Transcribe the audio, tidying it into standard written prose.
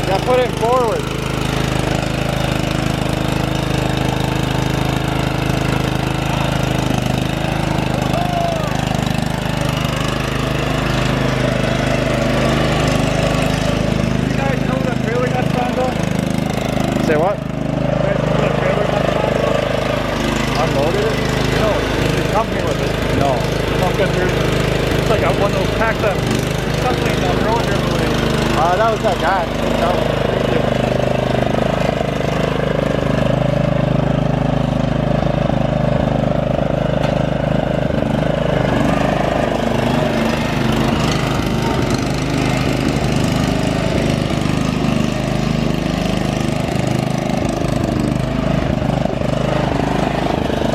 Yeah, put it forward. You guys know what a trailer got found on? Say what? You guys know what a trailer got found on? Unloaded it? No, the company with it. No. No, because it's like one of those packs of something on the road here. That was that guy.